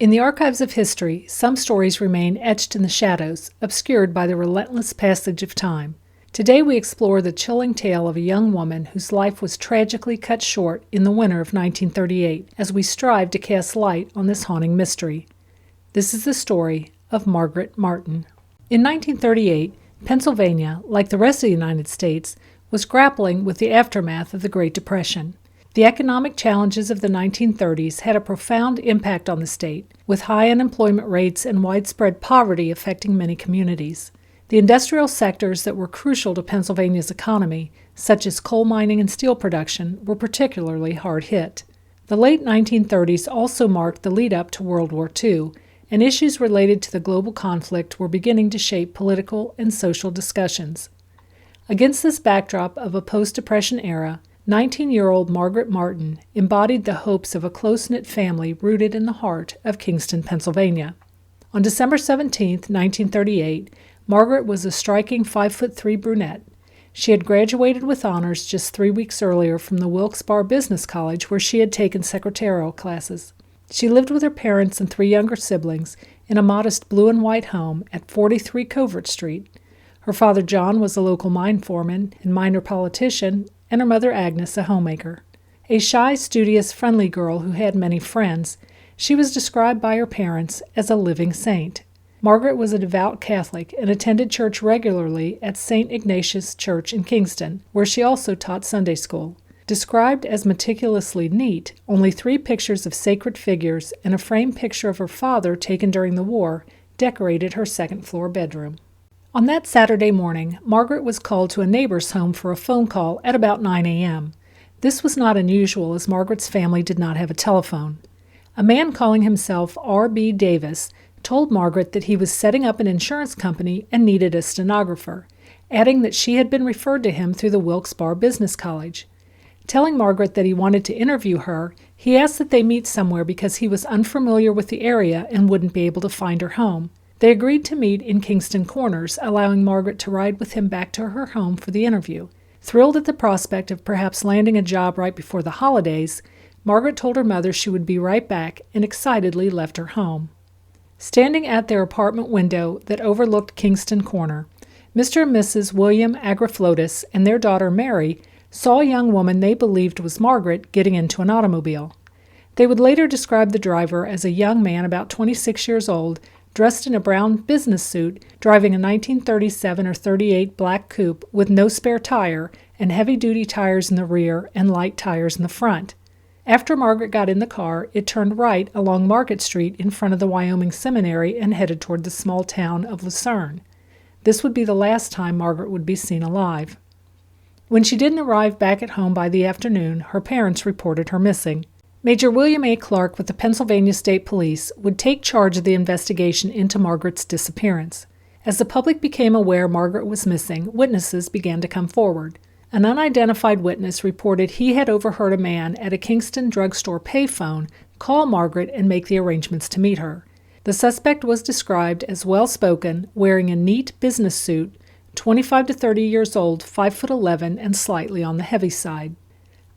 In the archives of history, some stories remain etched in the shadows, obscured by the relentless passage of time. Today we explore the chilling tale of a young woman whose life was tragically cut short in the winter of 1938 as we strive to cast light on this haunting mystery. This is the story of Margaret Martin. In 1938, Pennsylvania, like the rest of the United States, was grappling with the aftermath of the Great Depression. The economic challenges of the 1930s had a profound impact on the state, with high unemployment rates and widespread poverty affecting many communities. The industrial sectors that were crucial to Pennsylvania's economy, such as coal mining and steel production, were particularly hard hit. The late 1930s also marked the lead-up to World War II, and issues related to the global conflict were beginning to shape political and social discussions. Against this backdrop of a post-Depression era, 19-year-old Margaret Martin embodied the hopes of a close-knit family rooted in the heart of Kingston, Pennsylvania. On December 17, 1938, Margaret was a striking 5'3" brunette. She had graduated with honors just 3 weeks earlier from the Wilkes-Barre Business College, where she had taken secretarial classes. She lived with her parents and 3 younger siblings in a modest blue and white home at 43 Covert Street. Her father John was a local mine foreman and minor politician, and her mother Agnes a homemaker. A shy, studious, friendly girl who had many friends, she was described by her parents as a living saint. Margaret was a devout Catholic and attended church regularly at St. Ignatius Church in Kingston, where she also taught Sunday school. Described as meticulously neat, only 3 pictures of sacred figures and a framed picture of her father taken during the war decorated her second-floor bedroom. On that Saturday morning, Margaret was called to a neighbor's home for a phone call at about 9 a.m. This was not unusual, as Margaret's family did not have a telephone. A man calling himself R.B. Davis told Margaret that he was setting up an insurance company and needed a stenographer, adding that she had been referred to him through the Wilkes-Barre Business College. Telling Margaret that he wanted to interview her, he asked that they meet somewhere because he was unfamiliar with the area and wouldn't be able to find her home. They agreed to meet in Kingston Corners, allowing Margaret to ride with him back to her home for the interview. Thrilled at the prospect of perhaps landing a job right before the holidays, Margaret told her mother she would be right back and excitedly left her home. Standing at their apartment window that overlooked Kingston Corner, Mr. and Mrs. William Agraflotis and their daughter Mary saw a young woman they believed was Margaret getting into an automobile. They would later describe the driver as a young man about 26 years old, dressed in a brown business suit, driving a 1937 or 38 black coupe with no spare tire and heavy-duty tires in the rear and light tires in the front. After Margaret got in the car, it turned right along Market Street in front of the Wyoming Seminary and headed toward the small town of Lucerne. This would be the last time Margaret would be seen alive. When she didn't arrive back at home by the afternoon, her parents reported her missing. Major William A. Clark with the Pennsylvania State Police would take charge of the investigation into Margaret's disappearance. As the public became aware Margaret was missing, witnesses began to come forward. An unidentified witness reported he had overheard a man at a Kingston drugstore payphone call Margaret and make the arrangements to meet her. The suspect was described as well-spoken, wearing a neat business suit, 25 to 30 years old, 5'11", and slightly on the heavy side.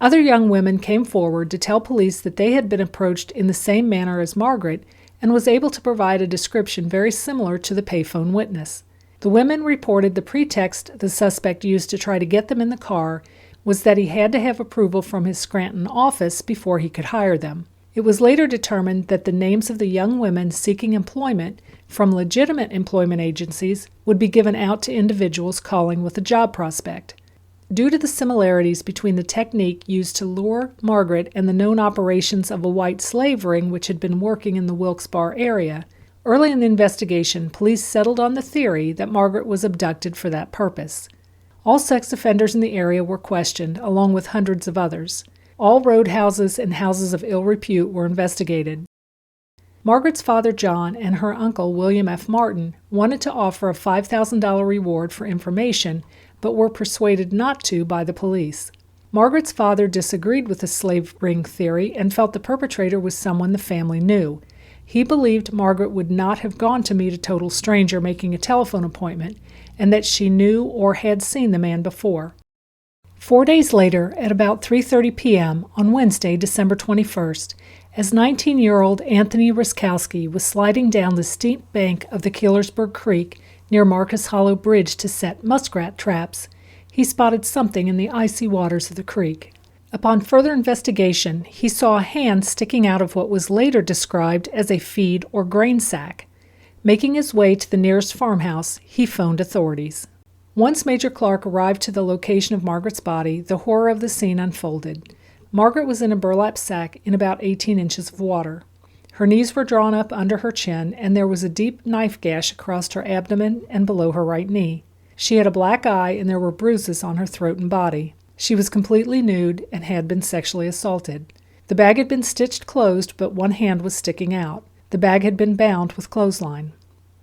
Other young women came forward to tell police that they had been approached in the same manner as Margaret and was able to provide a description very similar to the payphone witness. The women reported the pretext the suspect used to try to get them in the car was that he had to have approval from his Scranton office before he could hire them. It was later determined that the names of the young women seeking employment from legitimate employment agencies would be given out to individuals calling with a job prospect. Due to the similarities between the technique used to lure Margaret and the known operations of a white slave ring which had been working in the Wilkes-Barre area, early in the investigation, police settled on the theory that Margaret was abducted for that purpose. All sex offenders in the area were questioned, along with hundreds of others. All roadhouses and houses of ill repute were investigated. Margaret's father John and her uncle William F. Martin wanted to offer a $5,000 reward for information, but were persuaded not to by the police. Margaret's father disagreed with the slave ring theory and felt the perpetrator was someone the family knew. He believed Margaret would not have gone to meet a total stranger making a telephone appointment, and that she knew or had seen the man before. 4 days later, at about 3:30 p.m. on Wednesday, December 21st, As 19-year-old Anthony Ruskowski was sliding down the steep bank of the Keelersburg Creek near Marcus Hollow Bridge to set muskrat traps, he spotted something in the icy waters of the creek. Upon further investigation, he saw a hand sticking out of what was later described as a feed or grain sack. Making his way to the nearest farmhouse, he phoned authorities. Once Major Clark arrived to the location of Margaret's body, the horror of the scene unfolded. Margaret was in a burlap sack in about 18 inches of water. Her knees were drawn up under her chin, and there was a deep knife gash across her abdomen and below her right knee. She had a black eye, and there were bruises on her throat and body. She was completely nude and had been sexually assaulted. The bag had been stitched closed, but one hand was sticking out. The bag had been bound with clothesline.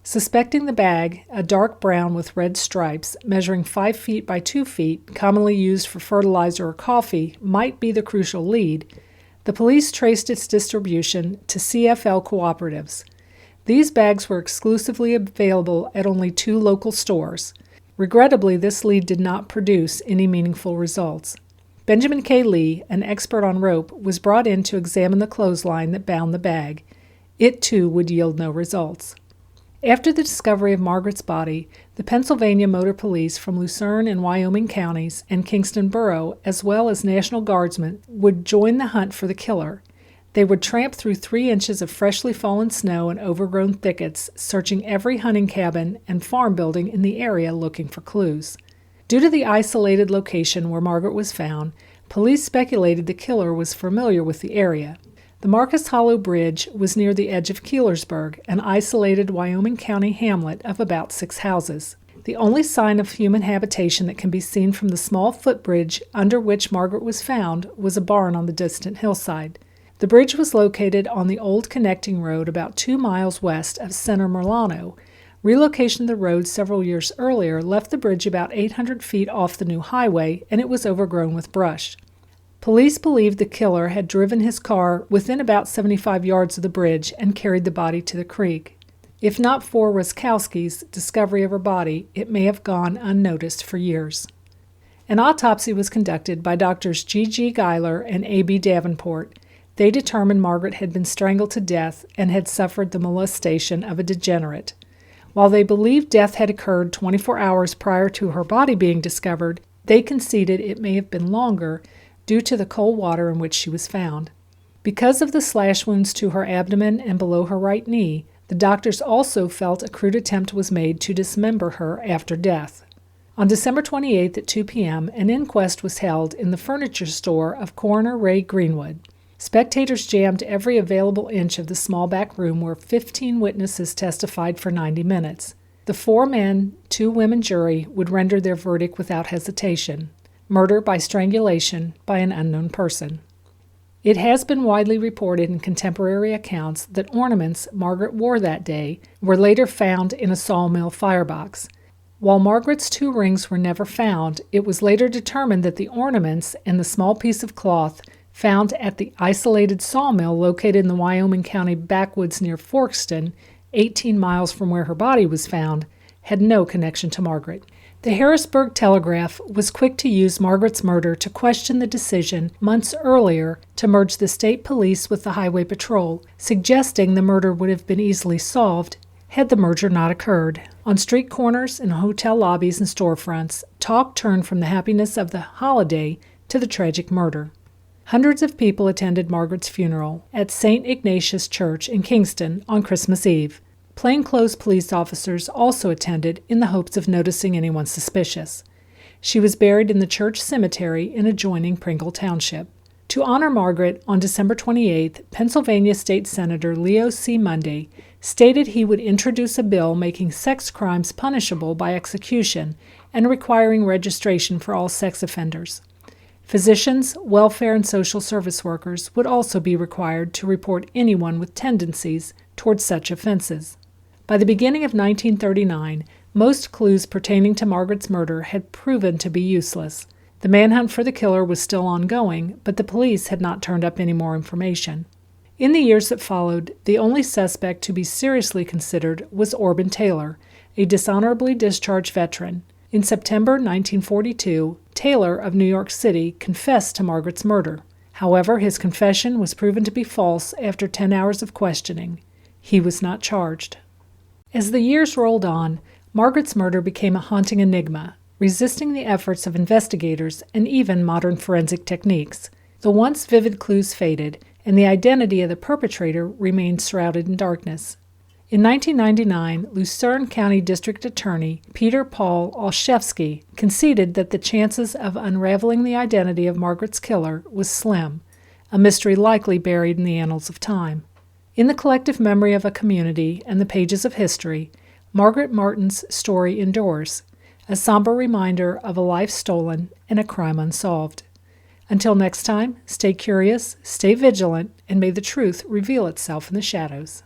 Suspecting the bag, a dark brown with red stripes, measuring 5 feet by 2 feet, commonly used for fertilizer or coffee, might be the crucial lead, the police traced its distribution to CFL cooperatives. These bags were exclusively available at only 2 local stores. Regrettably, this lead did not produce any meaningful results. Benjamin K. Lee, an expert on rope, was brought in to examine the clothesline that bound the bag. It, too, would yield no results. After the discovery of Margaret's body, the Pennsylvania Motor Police from Lucerne and Wyoming counties and Kingston Borough, as well as National Guardsmen, would join the hunt for the killer. They would tramp through 3 inches of freshly fallen snow and overgrown thickets, searching every hunting cabin and farm building in the area looking for clues. Due to the isolated location where Margaret was found, police speculated the killer was familiar with the area. The Marcus Hollow Bridge was near the edge of Keelersburg, an isolated Wyoming County hamlet of about 6 houses. The only sign of human habitation that can be seen from the small footbridge under which Margaret was found was a barn on the distant hillside. The bridge was located on the old connecting road about 2 miles west of Center Milano. Relocation of the road several years earlier left the bridge about 800 feet off the new highway, and it was overgrown with brush. Police believed the killer had driven his car within about 75 yards of the bridge and carried the body to the creek. If not for Ruskowski's discovery of her body, it may have gone unnoticed for years. An autopsy was conducted by Doctors G.G. Geiler and A.B. Davenport. They determined Margaret had been strangled to death and had suffered the molestation of a degenerate. While they believed death had occurred 24 hours prior to her body being discovered, they conceded it may have been longer due to the cold water in which she was found. Because of the slash wounds to her abdomen and below her right knee, the doctors also felt a crude attempt was made to dismember her after death. On December 28th at 2 p.m., an inquest was held in the furniture store of Coroner Ray Greenwood. Spectators jammed every available inch of the small back room where 15 witnesses testified for 90 minutes. The 4-men, 2-women jury would render their verdict without hesitation: murder by strangulation by an unknown person. It has been widely reported in contemporary accounts that ornaments Margaret wore that day were later found in a sawmill firebox. While Margaret's 2 rings were never found, it was later determined that the ornaments and the small piece of cloth found at the isolated sawmill located in the Wyoming County backwoods near Forkston, 18 miles from where her body was found, had no connection to Margaret. The Harrisburg Telegraph was quick to use Margaret's murder to question the decision months earlier to merge the state police with the highway patrol, suggesting the murder would have been easily solved had the merger not occurred. On street corners, in hotel lobbies and storefronts, talk turned from the happiness of the holiday to the tragic murder. Hundreds of people attended Margaret's funeral at St. Ignatius Church in Kingston on Christmas Eve. Plainclothes police officers also attended in the hopes of noticing anyone suspicious. She was buried in the church cemetery in adjoining Pringle Township. To honor Margaret, on December 28th, Pennsylvania State Senator Leo C. Munday stated he would introduce a bill making sex crimes punishable by execution and requiring registration for all sex offenders. Physicians, welfare, and social service workers would also be required to report anyone with tendencies towards such offenses. By the beginning of 1939, most clues pertaining to Margaret's murder had proven to be useless. The manhunt for the killer was still ongoing, but the police had not turned up any more information. In the years that followed, the only suspect to be seriously considered was Orban Taylor, a dishonorably discharged veteran. In September 1942, Taylor of New York City confessed to Margaret's murder. However, his confession was proven to be false after 10 hours of questioning. He was not charged. As the years rolled on, Margaret's murder became a haunting enigma, resisting the efforts of investigators and even modern forensic techniques. The once vivid clues faded, and the identity of the perpetrator remained shrouded in darkness. In 1999, Lucerne County District Attorney Peter Paul Olszewski conceded that the chances of unraveling the identity of Margaret's killer was slim, a mystery likely buried in the annals of time. In the collective memory of a community and the pages of history, Margaret Martin's story endures, a somber reminder of a life stolen and a crime unsolved. Until next time, stay curious, stay vigilant, and may the truth reveal itself in the shadows.